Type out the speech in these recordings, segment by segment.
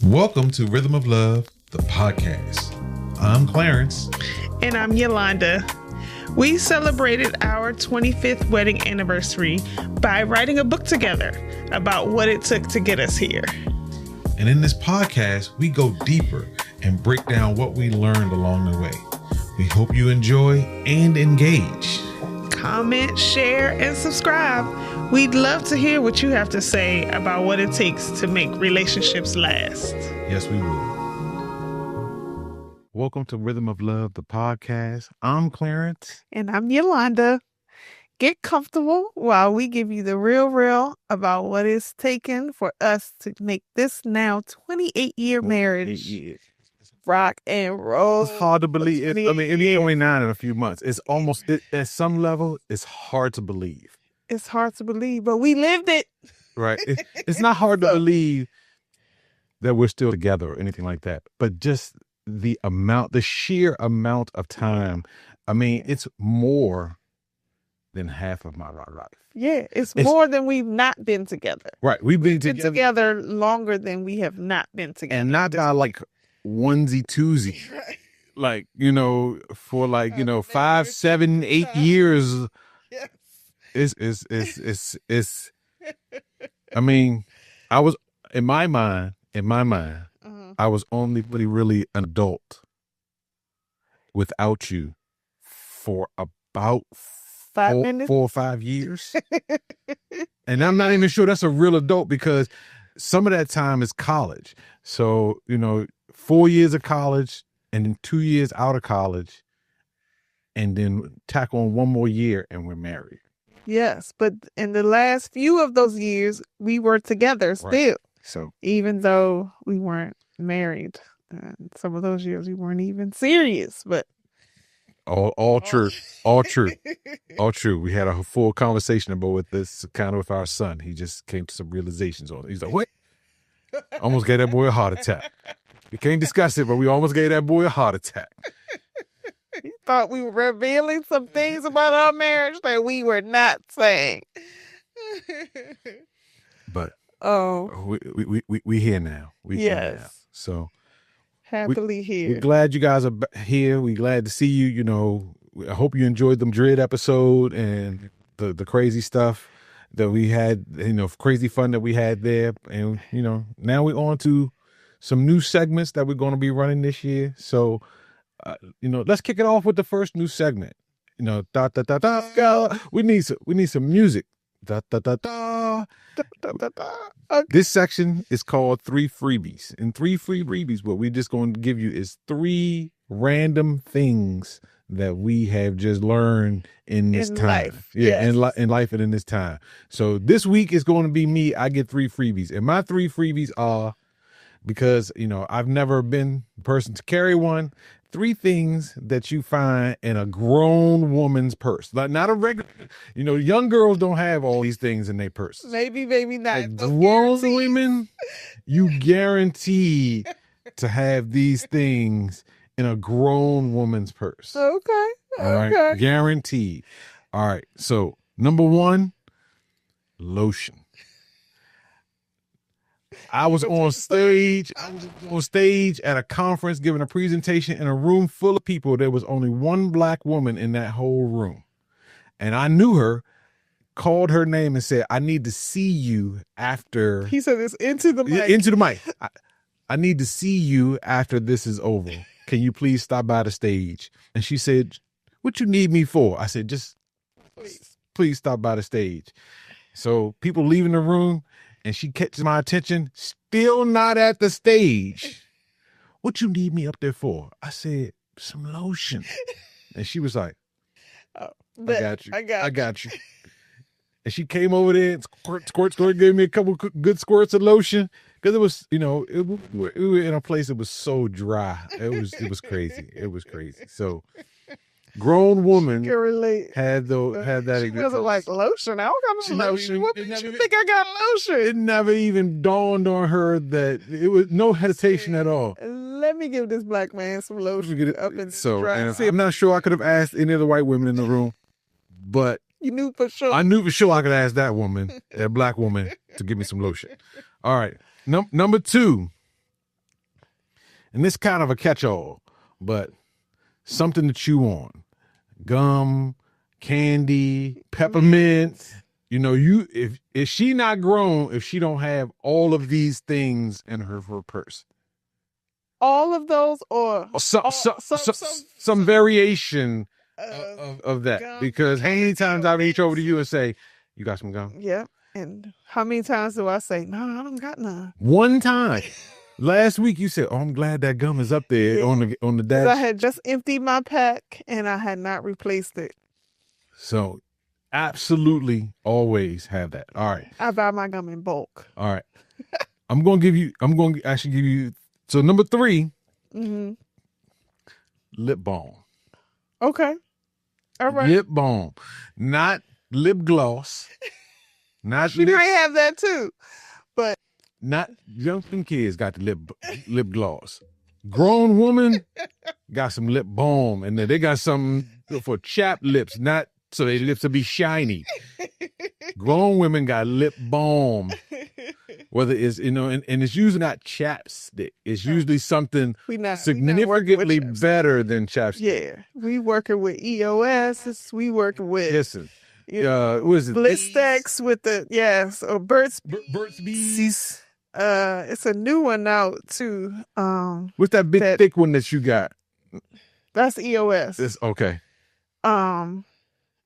Welcome to Rhythm of Love, the podcast. I'm Clarence. And I'm Yalonda. We celebrated our 25th wedding anniversary by writing a book together about what it took to get us here. And in this podcast, we go deeper and break down what we learned along the way. We hope you enjoy and engage. Comment, share, and subscribe. We'd love to hear what you have to say about what it takes to make relationships last. Yes, we will. Welcome to Rhythm of Love, the podcast. I'm Clarence. And I'm Yalonda. Get comfortable while we give you the real about what it's taken for us to make this now 28-year marriage rock and roll. It's hard to believe. It ain't only 9 in a few months. It's almost, at some level, it's hard to believe. It's hard to believe, but we lived it. Right. It's not hard to believe that we're still together or anything like that. But just the sheer amount of time. I mean, it's more than half of my life. Yeah, it's more than we've not been together. Right. We've been together longer than we have not been together. And not like onesie twosie. Right. Like, for 5, 7, 8 years. Yes. It's I mean, I was in my mind, I was only really an adult without you for about 4 or 5 years. And I'm not even sure that's a real adult because some of that time is college. So, 4 years of college and then 2 years out of college and then tack on 1 more year and we're married. Yes, but in the last few of those years, we were together still. Right. So even though we weren't married, some of those years we weren't even serious. But all true, all true. We had a full conversation about this kind of with our son. He just came to some realizations on it. He's like, "What? Almost gave that boy a heart attack." We can't discuss it, but we almost gave that boy a heart attack. He thought we were revealing some things about our marriage that we were not saying. But we here now. Here now. So happily here. We're glad you guys are here. We're glad to see you. I hope you enjoyed the Madrid episode and the crazy stuff that we had. Crazy fun that we had there. And now we're on to some new segments that we're going to be running this year. So. Let's kick it off with the first new segment. Da da da da. Go. We need some music. Da da da da. Okay. This section is called 3 Freebies. And 3 Freebies, what we're just going to give you is 3 random things that we have just learned in this time. Life. Yeah, yes. in life and in this time. So this week is going to be me. I get 3 freebies. And my 3 freebies are, because, I've never been the person to carry one, 3 things that you find in a grown woman's purse. Like not a regular, young girls don't have all these things in their purse. Maybe not. Like grown women, you guarantee to have these things in a grown woman's purse. Okay. All right. Guaranteed. All right. So number 1, lotion. I was on stage at a conference giving a presentation in a room full of people. There was only one black woman in that whole room. And I knew her, called her name and said, "I need to see you after." He said this into the mic. Into the mic. I need to see you after this is over. Can you please stop by the stage? And she said, "What you need me for?" I said, "Just please stop by the stage." So people leaving the room. And she catches my attention, still not at the stage. "What you need me up there for?" I said, "Some lotion." And she was like, "I got you. And she came over there and squirt, gave me a couple good squirts of lotion. Because it was, we were in a place that was so dry. It was crazy. It was crazy. So grown woman had that. She wasn't like lotion. I don't got no lotion. What makes you think I got lotion? It never even dawned on her that it was no hesitation at all. Let me give this black man some lotion. And I'm not sure I could have asked any of the white women in the room, but you knew for sure. I knew for sure I could ask that woman, that black woman, to give me some lotion. All right. Number 2, and this kind of a catch-all, but something to chew on. Gum, candy, peppermint. You know, if she not grown, if she don't have all of these things in her purse. All of those, or some variation of that. Gum. Because how many times I reach over to you and say, "You got some gum?" Yeah. And how many times do I say, "No, I don't got none"? One time. Last week you said, "Oh, I'm glad that gum is up there on the dash." I had just emptied my pack and I had not replaced it. So, absolutely, always have that. All right. I buy my gum in bulk. All right. I'm going to actually give you. So number 3, lip balm. Okay. All right. Lip balm, not lip gloss. Not She might have that too, but not young kids got the lip gloss. Grown woman got some lip balm, and then they got something for chapped lips, not so their lips will be shiny. Grown women got lip balm, whether it's and it's usually not chapstick. It's usually something significantly better than chapstick. Yeah, we working with EOS. We working with what is it? Blistex with or Burt's Bees. It's a new one out too. What's that big thick one that you got? That's EOS. It's okay.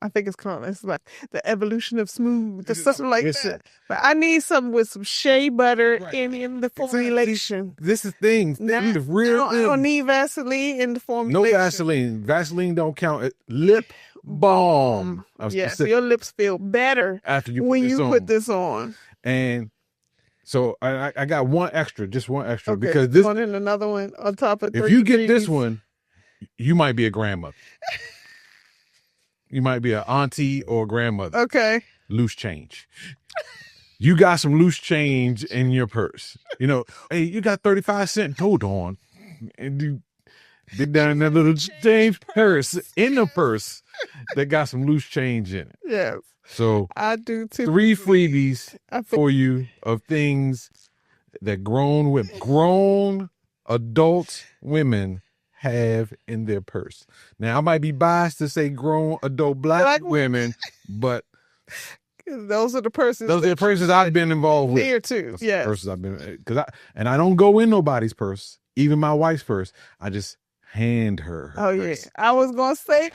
I think it's like the evolution of smooth or something like that. But I need something with some shea butter in the formulation. This is things. I don't need Vaseline in the formulation. No Vaseline. Vaseline don't count. Lip balm. Yes, your lips feel better after you put this on. And so I got one extra, just one extra, okay, because this one and another one on top of. If you get this one, you might be a grandmother. You might be an auntie or a grandmother. Okay. Loose change. You got some loose change in your purse. Hey, you got 35 cents. Hold on. And you dig down in that little change purse, in the purse, that got some loose change in it. Yes. So I do too. 3 freebies for you of things that grown adult women have in their purse. Now, I might be biased to say grown adult black women, but those are the purses. Those are the purses I've been involved with. Here too, yeah. Purses I've been I don't go in nobody's purse, even my wife's purse. I just hand her purse. Yeah. I was gonna say,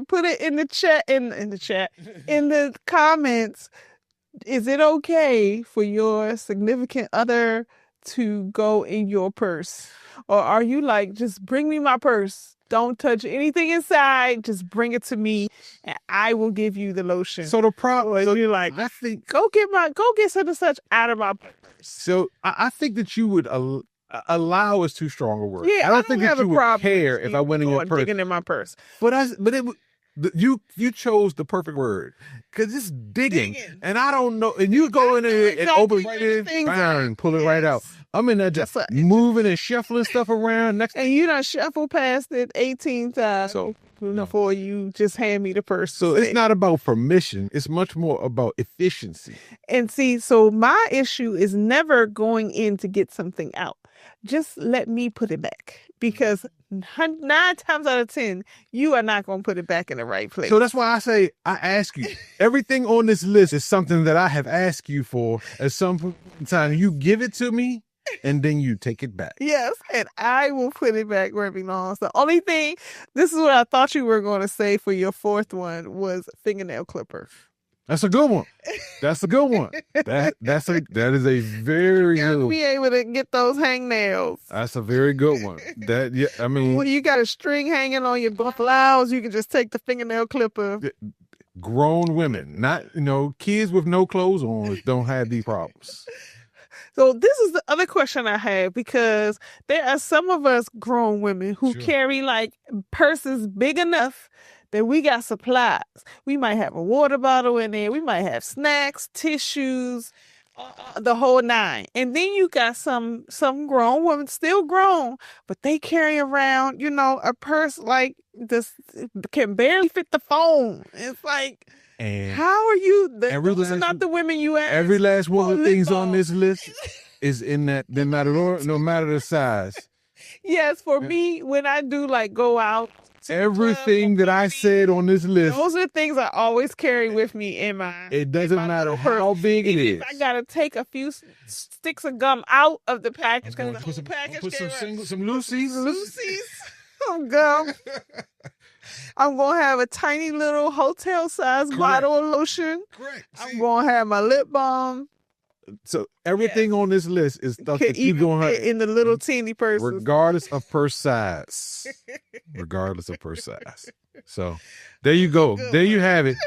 put it in the chat, in the comments. Is it okay for your significant other to go in your purse? Or are you like, just bring me my purse. Don't touch anything inside. Just bring it to me and I will give you the lotion. So the problem is, you're like, I think, go get such and such out of my purse. So I think that you would allow is too strong a word. Yeah, I don't think that you would care if I went in your purse. Digging in my purse. You chose the perfect word, because it's digging, and I don't know. And you go in there and open right in, bang, pull it right out. I'm in there just moving and shuffling stuff around. And you done shuffle past it 18 times. So before you just hand me the purse. So it's not about permission. It's much more about efficiency. And see, so my issue is never going in to get something out. Just let me put it back, because 9 times out of 10, you are not going to put it back in the right place. So that's why I say, I ask you. Everything on this list is something that I have asked you for at some time. You give it to me, and then you take it back. Yes, and I will put it back where it belongs. The only thing, this is what I thought you were going to say for your 4th one, was fingernail clipper. That's a good one. That's a good one. That is a very good one. Be able to get those hangnails. That's a very good one. When you got a string hanging on your blouse, you can just take the fingernail clipper. Grown women, not kids with no clothes on, don't have these problems. So this is the other question I have, because there are some of us grown women who carry like purses big enough that we got supplies. We might have a water bottle in there. We might have snacks, tissues, the whole 9. And then you got some grown women, still grown, but they carry around, a purse like this, can barely fit the phone. It's like, how are you? Those are not the women you ask. Every last one of the things on this list is in that, no matter the size, Yes, for me, when I do like go out, everything that I said on this list, those are things I always carry with me in my. it doesn't matter how big it is. I gotta take a few sticks of gum out of the package because the whole package put some loosies. Some gum. I'm gonna have a tiny little hotel size bottle of lotion. Correct. I'm gonna have my lip balm. So everything on this list is stuff that you gonna have in the little teeny purse, regardless of purse size. Regardless of purse size. So there you go. There you have it.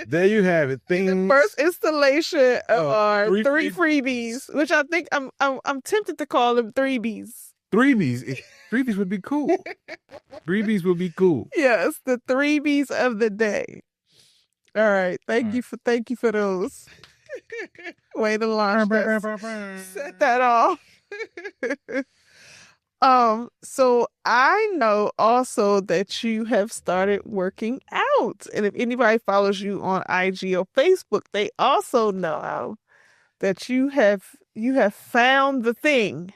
There you have it. The first installation of our three freebies, which I think I'm tempted to call them Threebies. Threebies. Threebies would be cool. Threebies would be cool. Yes, the Threebies of the day. All right. Thank you for those. Way to launch. Set that off. So I know also that you have started working out. And if anybody follows you on IG or Facebook, they also know that you have found the thing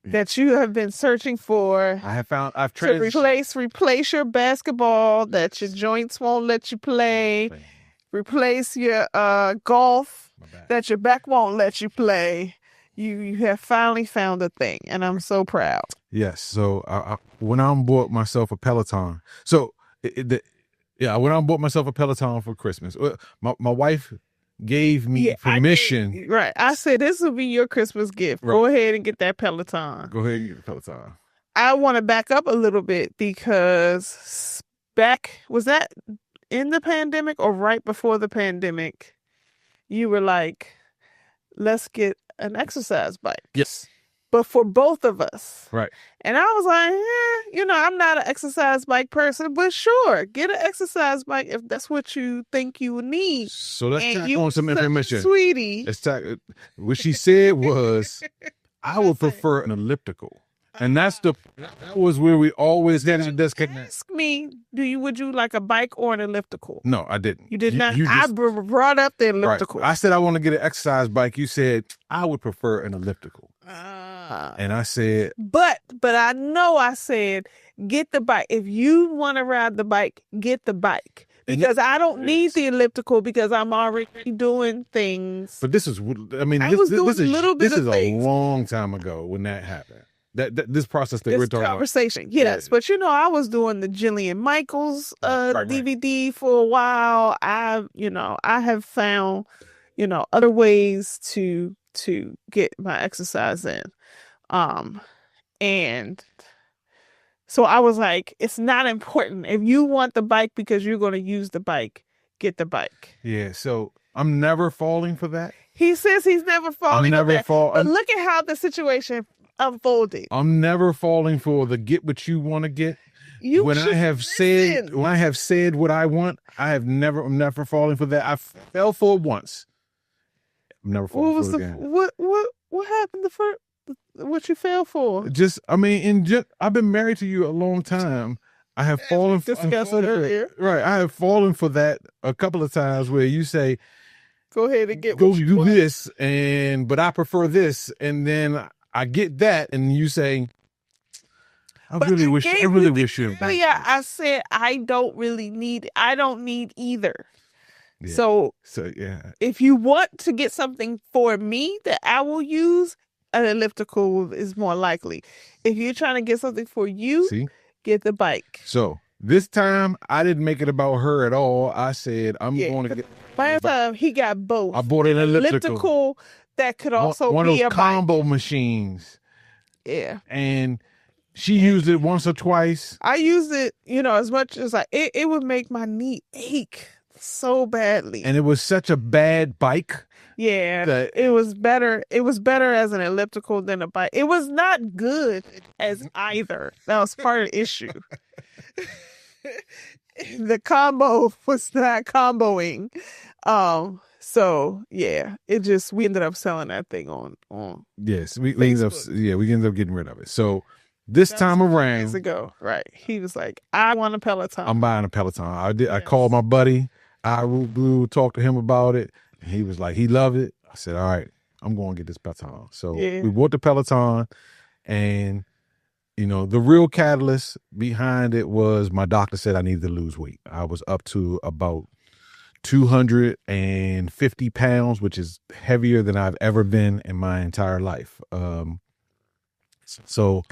that you have been searching for. I've tried to replace your basketball that your joints won't let you play. Replace your golf that your back won't let you play. You have finally found a thing, and I'm so proud. Yes. So I went out and bought myself a Peloton. So I went out and bought myself a Peloton for Christmas. My wife gave me permission. I said this will be your Christmas gift. Right. Go ahead and get that Peloton. Go ahead and get the Peloton. I want to back up a little bit because was that in the pandemic or right before the pandemic? You were like, let's get an exercise bike. Yes. But for both of us. Right. And I was like, I'm not an exercise bike person, but sure, get an exercise bike if that's what you think you need. So let's tack on some information. Sweetie. What she said was, I would prefer an elliptical. And that was where we always had a disconnect. Ask me, would you like a bike or an elliptical? No, I didn't. You did not? I brought up the elliptical. Right. I said I want to get an exercise bike. You said I would prefer an elliptical. And I said, but I know I said get the bike. If you want to ride the bike, get the bike. Because I don't need the elliptical because I'm already doing things. But this is a long time ago when that happened. This process that we're talking conversation, about. Yes. But I was doing the Jillian Michaels DVD for a while. I have found, other ways to get my exercise in. And so I was like, it's not important. If you want the bike because you're going to use the bike, get the bike. Yeah. So I'm never falling for that. He says he's never falling. But look at how the situation unfolded. I'm never falling for the get what you want to get. When I have said what I want, I'm never falling for that. I fell for it once. I'm never falling for it again. What happened the first? What you fell for? I've been married to you a long time. I have fallen for earlier. Right. I have fallen for that a couple of times where you say, go ahead and get go do this, but I prefer this, and then I get that, and you say, I really wish you. Yeah, I said I don't need either. Yeah. So yeah. If you want to get something for me that I will use, an elliptical is more likely. If you're trying to get something for you, get the bike. So this time I didn't make it about her at all. I said I'm going to get. Last time he got both. I bought an elliptical that could also one be of those combo machines. Yeah, and she used it once or twice. I used it, as much as it would make my knee ache so badly. And it was such a bad bike. Yeah, it was better. It was better as an elliptical than a bike. It was not good as either. That was part of the issue. The combo was not comboing. So yeah, we ended up selling that thing on. Yes, we ended up getting rid of it. So this time around, years ago, right? He was like, "I want a Peloton. I'm buying a Peloton." I did. Yes. I called my buddy. I talked to him about it. And he was like, he loved it. I said, "All right, I'm going to get this Peloton." So we bought the Peloton, And, the real catalyst behind it was my doctor said I needed to lose weight. I was up to about 250 pounds, which is heavier than I've ever been in my entire life. So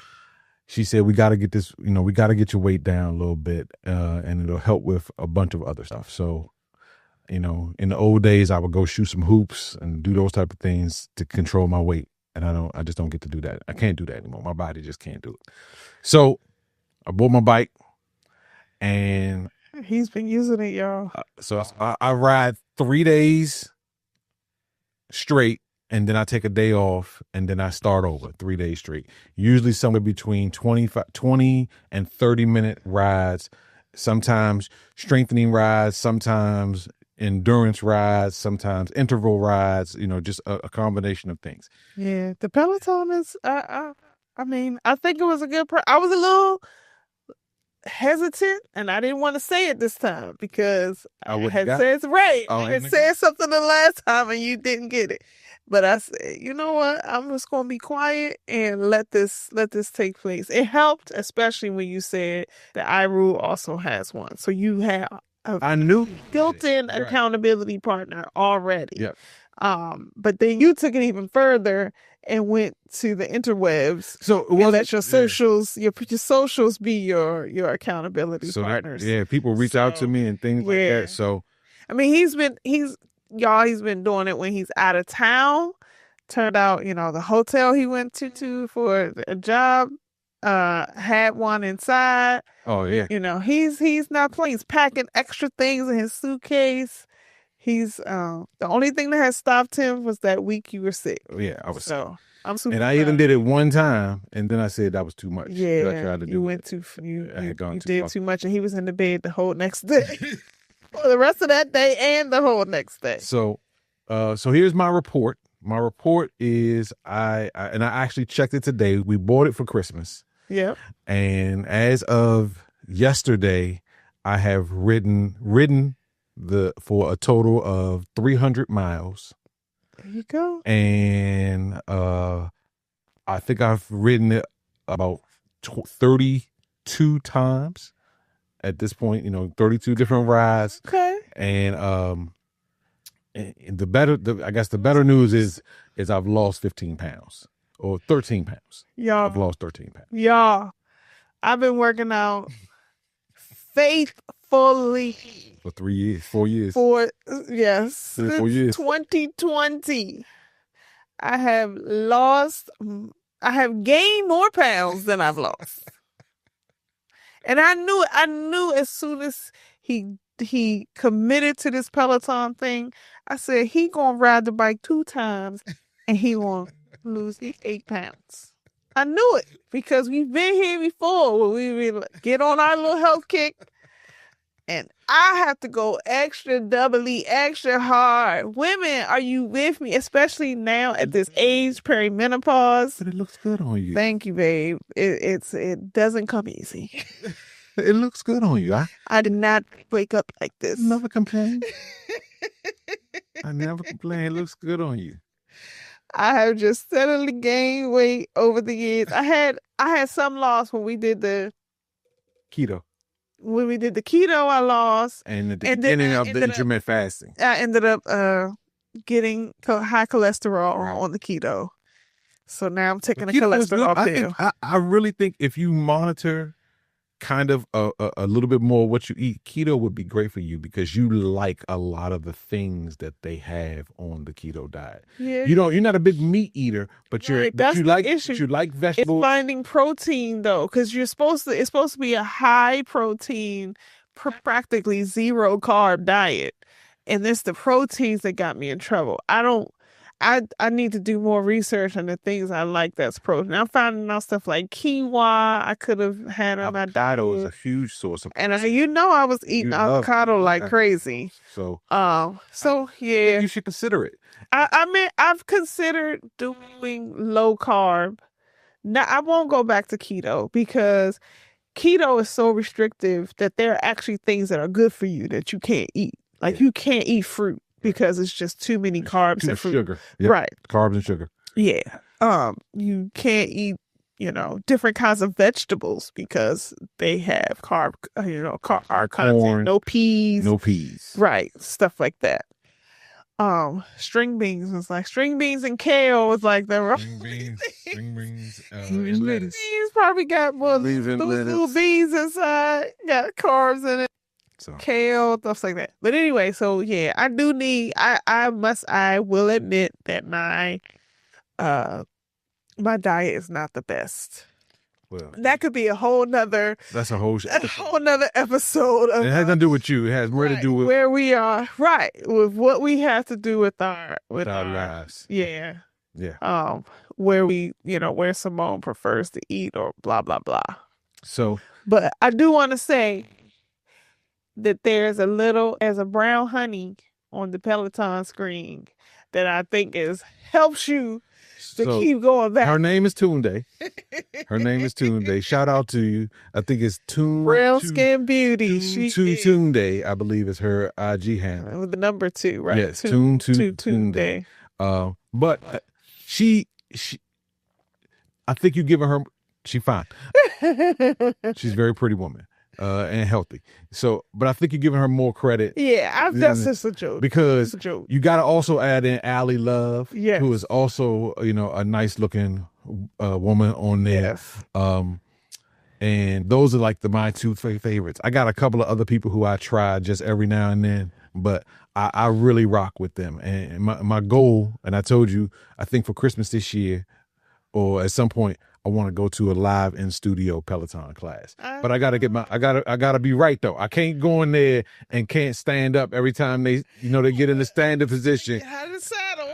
she said, we got to get this, we got to get your weight down a little bit, and it'll help with a bunch of other stuff. So, in the old days, I would go shoot some hoops and do those type of things to control my weight. And I just don't get to do that. I can't do that anymore. My body just can't do it. So I bought my bike, and he's been using it, y'all. So I ride 3 days straight, and then I take a day off, and then I start over 3 days straight. Usually somewhere between 20 and 30-minute rides, sometimes strengthening rides, sometimes endurance rides, sometimes interval rides, just a combination of things. Yeah, the Peloton is, I think it was a good, I was a little hesitant, and I didn't want to say it this time because I had said something the last time and you didn't get it. But I said, you know what? I'm just going to be quiet and let this take place. It helped, especially when you said that iRule also has one. So you have I knew built-in accountability partner already. Yep. But then you took it even further and went to the interwebs. So let your socials, your socials be your accountability partners. People reach out to me and things like that. So he's been doing it when he's out of town. Turned out, the hotel he went to for a job had one inside. Oh yeah. He's not playing. He's packing extra things in his suitcase. He's the only thing that has stopped him was that week you were sick. Yeah, I was sick. I'm super and I even did it one time, and then I said that was too much. Yeah, I tried to you went too. You did too much, and he was in the bed the whole next day, for the rest of that day and the whole next day. So here's my report. My report is I actually checked it today. We bought it for Christmas. Yep. And as of yesterday, I have ridden for a total of 300 miles. There you go. And I think I've ridden it about 32 times at this point, 32 different rides. Okay. And the better news is I've lost 15 pounds or 13 pounds. Yeah. I've lost 13 pounds. Yeah. I've been working out faithfully for 4 years. 4 years. 4 years. 2020. I have gained more pounds than I've lost. And I knew as soon as he committed to this Peloton thing, I said he gonna ride the bike 2 times and he gonna lose 8 pounds. I knew it because we've been here before when we get on our little health kick. And I have to go doubly extra hard. Women, are you with me? Especially now at this age, perimenopause. But it looks good on you. Thank you, babe. It doesn't come easy. It looks good on you. I did not wake up like this. Never complain. I never complain. It looks good on you. I have just steadily gained weight over the years. I had some loss when we did the keto. When we did the keto, I lost. And at the beginning of the intermittent fasting. I ended up getting high cholesterol on the keto. So now I'm taking a cholesterol pill. I really think if you monitor kind of a little bit more what you eat, keto would be great for you because you like a lot of the things that they have on the keto diet. Yeah. You're not a big meat eater, but you like vegetables. It's finding protein though, because it's supposed to be a high protein, practically zero carb diet. And it's the proteins that got me in trouble. I need to do more research on the things I like that's protein. I'm finding out stuff like quinoa I could have had on my diet. Avocado is a huge source of protein. And I was eating avocado like crazy. So yeah. You should consider it. I've considered doing low carb. Now, I won't go back to keto because keto is so restrictive that there are actually things that are good for you that you can't eat. Like you can't eat fruit. Because it's just too many carbs and fruit. Sugar. Yep. Right. Carbs and sugar. Yeah. You can't eat different kinds of vegetables because they have carb, carb content, no peas, right, stuff like that. String beans was like string beans and kale was like the string beans, beans probably got more those little beans inside, got carbs in it. So. Kale, stuff like that. But anyway, so yeah, I do need. I will admit that my diet is not the best. Well, that could be a whole nother. That's a whole nother episode. Of, it has nothing to do with you. It has more to do with where we are, right? With what we have to do with our lives. Yeah. Yeah. Where we, where Simone prefers to eat or blah blah blah. So, but I do want to say that there's a brown honey on the Peloton screen that I think helps you to keep going back. Her name is Tunde. Shout out to you. I think it's Brown Skin Beauty. Tunde, I believe is her IG handle. With the number 2, right? Yes, Tunde. But she, I think you're giving her. She's fine. She's a very pretty woman. And healthy. So, but I think you're giving her more credit. Yeah, that's just a joke. Because you got to also add in Allie Love, who is also, a nice looking woman on there. Yes. And those are like my 2 favorites. I got a couple of other people who I try just every now and then, but I really rock with them. And my goal, and I told you, I think for Christmas this year, or at some point, I want to go to a live in studio Peloton class, but I gotta be right though. I can't go in there and can't stand up every time they get in the standing position. Out of the saddle.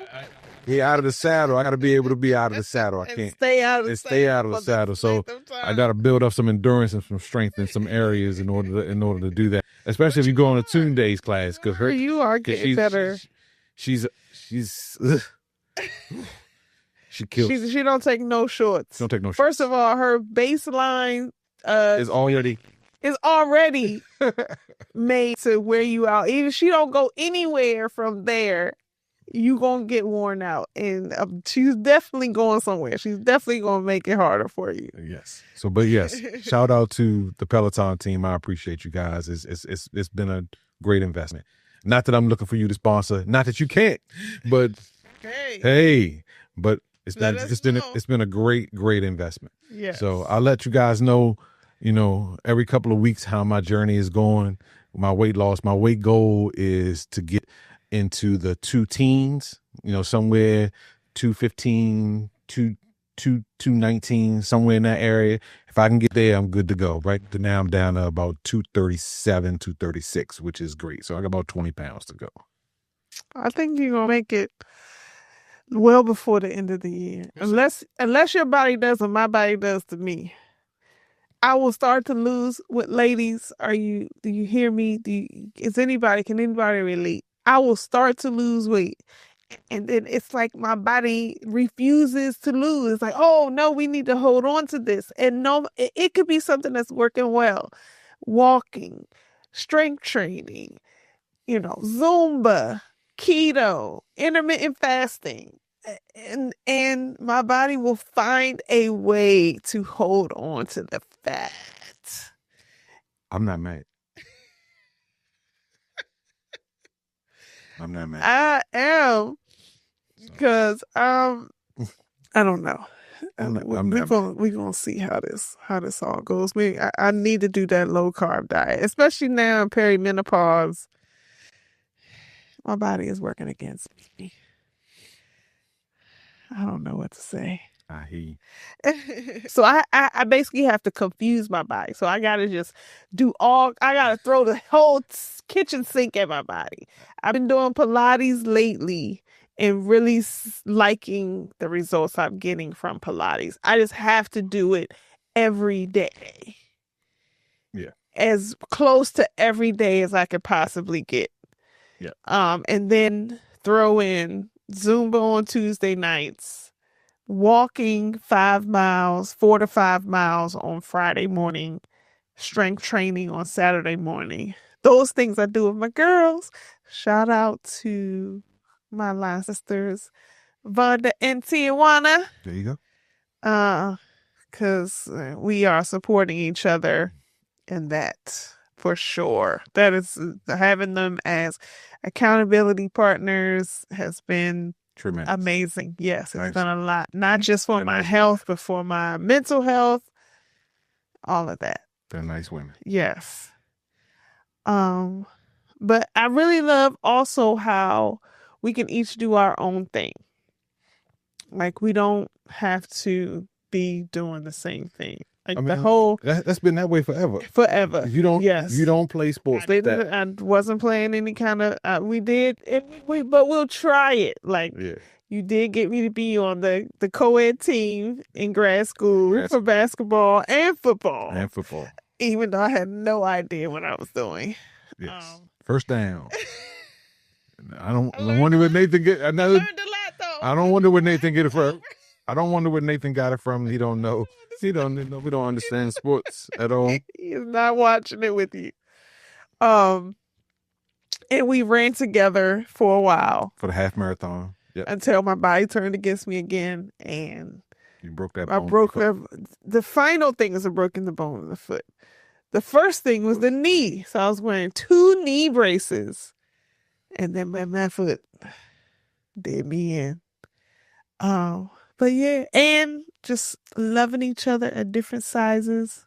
Out of the saddle. I gotta be able to be out of the saddle. I can't stay out of the saddle. So I gotta build up some endurance and some strength in some areas in order to do that. Especially if you go on a Tunde's class, because you are getting better. She's. She kills. She don't take no shorts. First of all, her baseline is already made to wear you out. Even she don't go anywhere from there, you gonna get worn out. And she's definitely going somewhere. She's definitely gonna make it harder for you. Yes. So, but yes, shout out to the Peloton team. I appreciate you guys. It's been a great investment. Not that I'm looking for you to sponsor. Not that you can't, but hey, but. It's been a great investment. Yeah. So I'll let you guys know, every couple of weeks how my journey is going. My weight loss, my weight goal is to get into the 2 teens, somewhere 215, 219, somewhere in that area. If I can get there, I'm good to go. Right now I'm down to about 237, 236, which is great. So I got about 20 pounds to go. I think you're gonna make it well before the end of the year. Unless your body does what my body does to me. I will start to lose with ladies. Do you hear me? Can anybody relate? I will start to lose weight. And then it's like my body refuses to lose. It's like, oh no, we need to hold on to this. And no, it could be something that's working well. Walking, strength training, Zumba, keto, intermittent fasting, and my body will find a way to hold on to the fat. I'm not mad. I'm not mad. I am, because I don't know. We're gonna see how this all goes. I need to do that low carb diet, especially now in perimenopause. My body is working against me. I don't know what to say. I hear you. So I basically have to confuse my body. So I gotta just I gotta throw the whole kitchen sink at my body. I've been doing Pilates lately and really liking the results I'm getting from Pilates. I just have to do it every day. Yeah. As close to every day as I could possibly get. Yeah. And then throw in Zumba on Tuesday nights, walking 4 to 5 miles on Friday morning, strength training on Saturday morning. Those things I do with my girls. Shout out to my line sisters, Vonda and Tijuana. There you go. because we are supporting each other in that for sure. That is, having them as accountability partners has been Tremendous. amazing. Yes, it's Nice. done a lot, not just for my health, but for my mental health, all of that. They're nice women. Yes. But I really love also how we can each do our own thing. Like, we don't have to be doing the same thing. Like, the whole that's been that way forever. Forever. You don't. Yes. You don't play sports. I wasn't playing any kind of. We did, but we'll try it. Like, you did get me to be on the co-ed team in grad school for basketball and football. Even though I had no idea what I was doing. Yes. First down. I wonder where Nathan get another. I learned a lot, though. I don't wonder where Nathan get it from. I don't wonder where Nathan got it from. He don't know. He don't know. We don't understand sports at all. He's not watching it with you. And we ran together for a while. For the half marathon. Yep. Until my body turned against me again, and you broke that bone. I broke the final thing is I broken the bone of the foot. The first thing was the knee. So I was wearing 2 knee braces. And then my foot did me in. But yeah, and just loving each other at different sizes.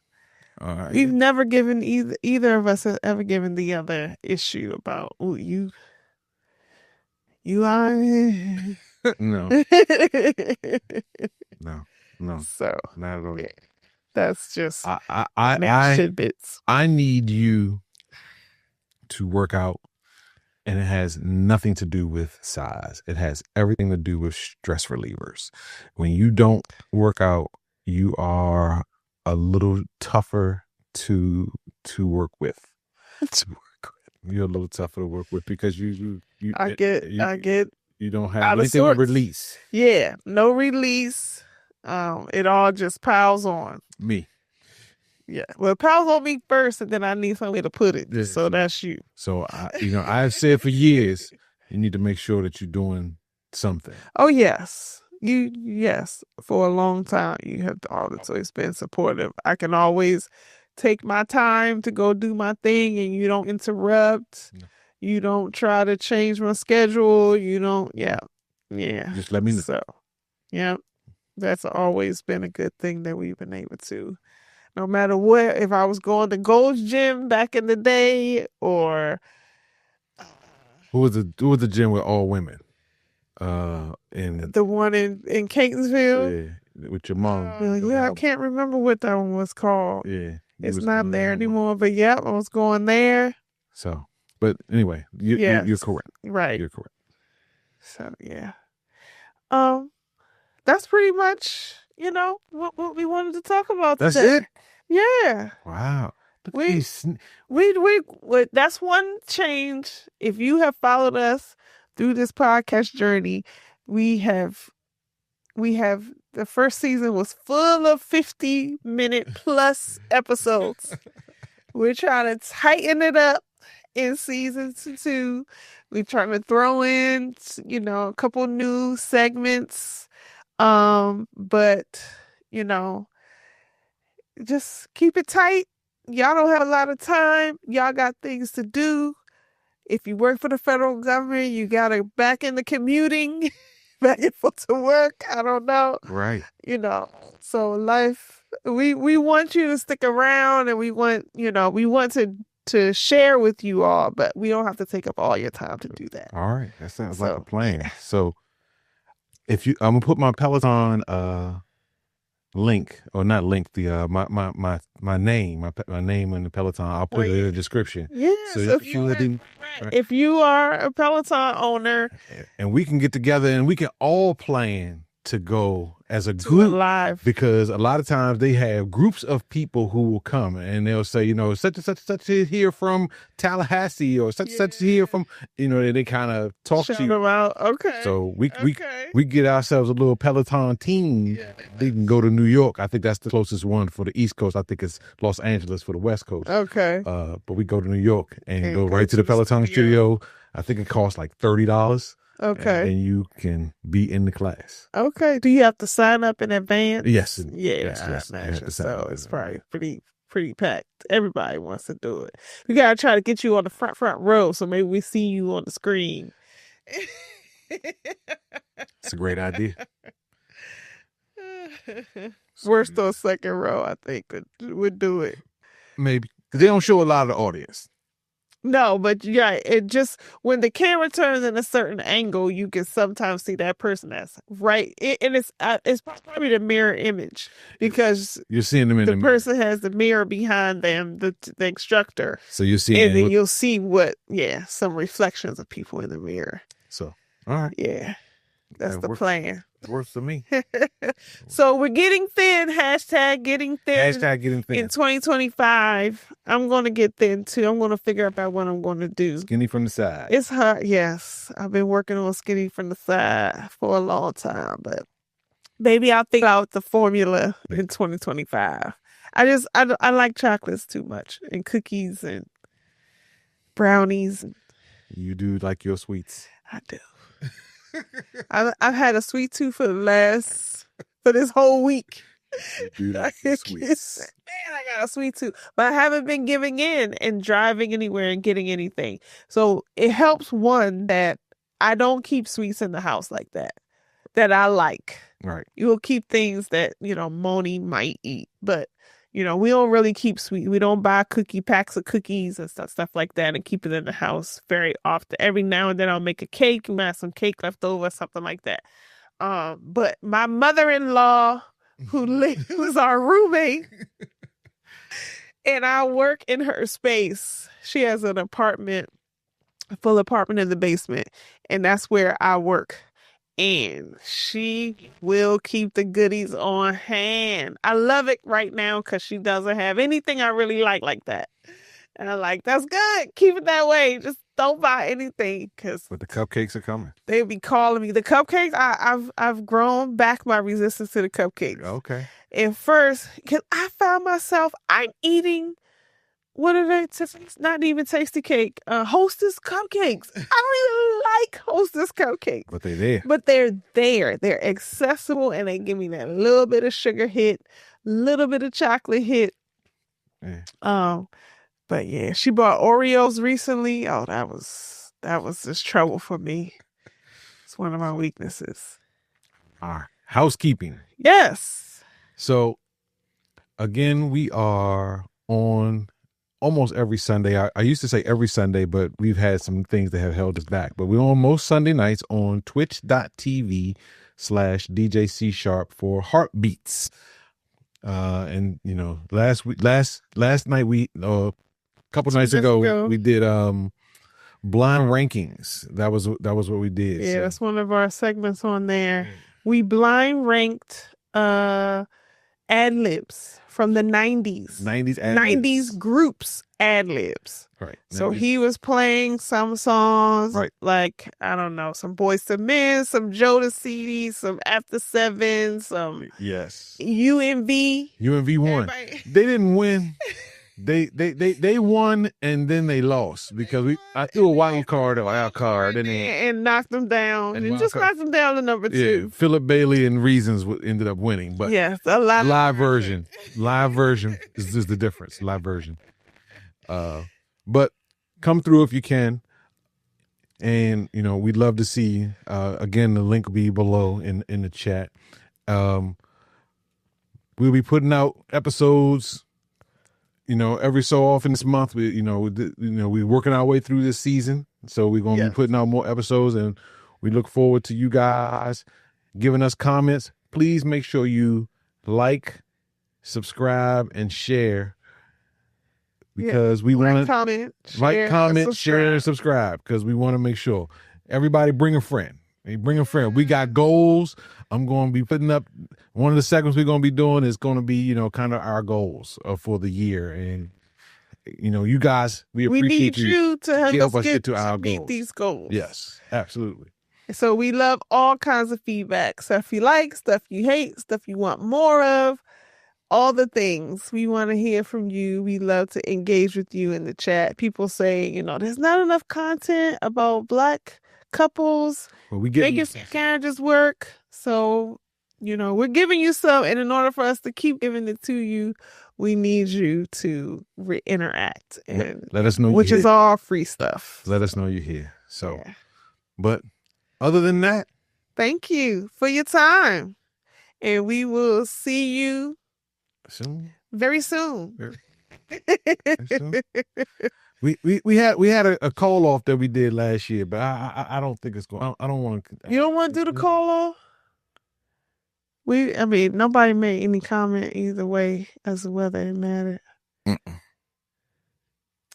All right. We've never given either of us has ever given the other issue about you are no. No. So not at all. Yeah, that's just I tidbits. I need you to work out, and it has nothing to do with size. It has everything to do with stress relievers. When you don't work out, you are a little tougher to work with. You're a little tougher to work with because you don't have anything to release. Yeah, no release. It all just piles on me. Yeah, well, it piles on me first, and then I need somewhere to put it. Yes. So that's you. So I've said for years, you need to make sure that you're doing something. Oh yes, yes. For a long time, you have always been supportive. I can always take my time to go do my thing, and you don't interrupt. No. You don't try to change my schedule. You don't. Yeah. Just let me know. So, yeah, that's always been a good thing that we've been able to. No matter what, if I was going to Gold's Gym back in the day, or who was the gym with all women? In the one in Catonsville. Yeah, with your mom. I can't remember what that one was called. Yeah, it's not there anymore. But yeah, I was going there. So, but anyway, you're correct. Right, you're correct. So yeah, that's pretty much what we wanted to talk about today. That's it. Yeah. Wow. We that's one change. If you have followed us through this podcast journey, we have the first season was full of 50-minute plus episodes. We're trying to tighten it up in season 2. We're trying to throw in, a couple new segments. But just keep it tight. Y'all don't have a lot of time. Y'all got things to do. If you work for the federal government, you got to back into commuting, back and forth to work. I don't know. Right. So life, we want you to stick around, and we want to share with you all, but we don't have to take up all your time to do that. All right. That sounds like a plan. So I'm going to put my Peloton, link, or not link, the my name in the Peloton. I'll put it in the description. Yeah. So if you are a Peloton owner, and we can get together and we can all plan to go as a group live, because a lot of times they have groups of people who will come and they'll say, such and such is here from Tallahassee, or such and such here from, they kind of talk shout to you them out. Okay. So we get ourselves a little Peloton team. They can go to New York. I think that's the closest one for the East Coast. I think it's Los Angeles for the West Coast. Okay. But we go to New York and go right to the Peloton studio. I think it costs like $30. Okay. And you can be in the class. Okay. Do you have to sign up in advance? Yes. Yeah, Yes. I You have imagine to sign so. up in It's advance. probably pretty packed. Everybody wants to do it. We gotta try to get you on the front row so maybe we see you on the screen. It's a great idea. First or second row, I think would do it. Maybe. Because they don't show a lot of the audience. No, but yeah, it just when the camera turns in a certain angle, you can sometimes see that person that's right, and it's probably the mirror image because you're seeing them in the the person has the mirror behind them, the instructor. So you're seeing, and then you'll see some reflections of people in the mirror. So all right, yeah, that's the plan. It works for me. So we're getting thin. Hashtag getting thin. Hashtag getting thin. In 2025, I'm going to get thin too. I'm going to figure out what I'm going to do. Skinny from the side. It's hard. Yes. I've been working on skinny from the side for a long time, but maybe I'll figure out the formula in 2025. I like chocolates too much and cookies and brownies. You do like your sweets. I do. I've had a sweet tooth for this whole week. You do like your sweets. Man, I got a sweet tooth, but I haven't been giving in and driving anywhere and getting anything. So it helps one that I don't keep sweets in the house like that I like. Right. You will keep things that, Moni might eat, but we don't really keep sweet. We don't buy packs of cookies and stuff like that and keep it in the house very often. Every now and then I'll make a cake, we might have some cake left over, something like that. But my mother-in-law, who's our roommate, and I work in her space. She has a full apartment in the basement, and that's where I work. And she will keep the goodies on hand. I love it right now because she doesn't have anything I really like that. And I'm like, that's good. Keep it that way. Just don't buy anything But the cupcakes are coming. They'll be calling me. The cupcakes, I've grown back my resistance to the cupcakes. Okay. At first, because I found myself, I'm eating. What are they? Not even Tasty Cake. Hostess cupcakes. I don't even like Hostess cupcakes. But they're there. But they're there. They're accessible, and they give me that little bit of sugar hit, little bit of chocolate hit. Yeah. But yeah, she bought Oreos recently. Oh, that was just trouble for me. It's one of my weaknesses. Housekeeping. Yes. So, again, we are on almost every Sunday. I used to say every Sunday, but we've had some things that have held us back. But we're on most Sunday nights on twitch.tv/DJ C# for Heartbeats. And last night a couple nights ago we did blind rankings. That was what we did. Yeah, so that's one of our segments on there. We blind ranked ad-libs from the 90s. 90s groups ad-libs. Right. So he was playing some songs, right, like, I don't know, some Boyz II Men, some Jodeci, some After Seven, some UNV. UNV won. Everybody. They didn't win. They won and then they lost because I threw a wild card and knocked them down and just knocked them down to number 2. Yeah, Philip Bailey and Reasons ended up winning, but yes, a lot live version is the difference. Live version. But come through if you can, and we'd love to see you. Again, the link will be below in the chat. We'll be putting out episodes. Every so often this month, we're working our way through this season. So we're going to be putting out more episodes, and we look forward to you guys giving us comments. Please make sure you like, subscribe, and share because we want to comment, share, and subscribe because we want to make sure everybody bring a friend. Bring a friend. We got goals. I'm going to be putting up one of the segments we're going to be doing is going to be, kind of our goals for the year. And, you guys, we appreciate need you to help us get to our goals. These goals. Yes, absolutely. So we love all kinds of feedback. Stuff you like, stuff you hate, stuff you want more of, all the things. We want to hear from you. We love to engage with you in the chat. People say, there's not enough content about Black couples, Well, we get making marriages work. So, we're giving you some, and in order for us to keep giving it to you, we need you to interact, and let us know, which is all free stuff. Let us know you're here. So, yeah. But other than that, thank you for your time, and we will see you soon. Very soon. Very soon. We had a call off that we did last year, but I don't think it's going. I don't want to. You don't want to do the call off? Nobody made any comment either way as to whether it mattered.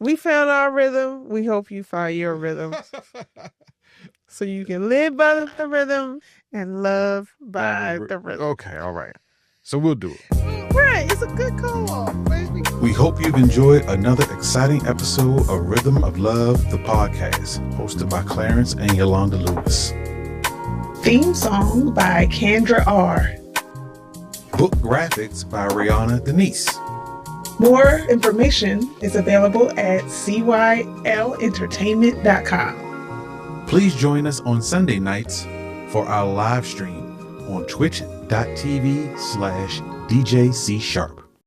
We found our rhythm. We hope you find your rhythm. So you can live by the rhythm and love by the rhythm. Okay, all right. So we'll do it. Right, it's a good call off, baby. We hope you've enjoyed another exciting episode of Rhythm of Love, the podcast, hosted by Clarence and Yalonda Lewis. Theme song by Kendra R. Book graphics by Rihanna Denise. More information is available at cyllentertainment.com. Please join us on Sunday nights for our live stream on twitch.tv/DJC Sharp.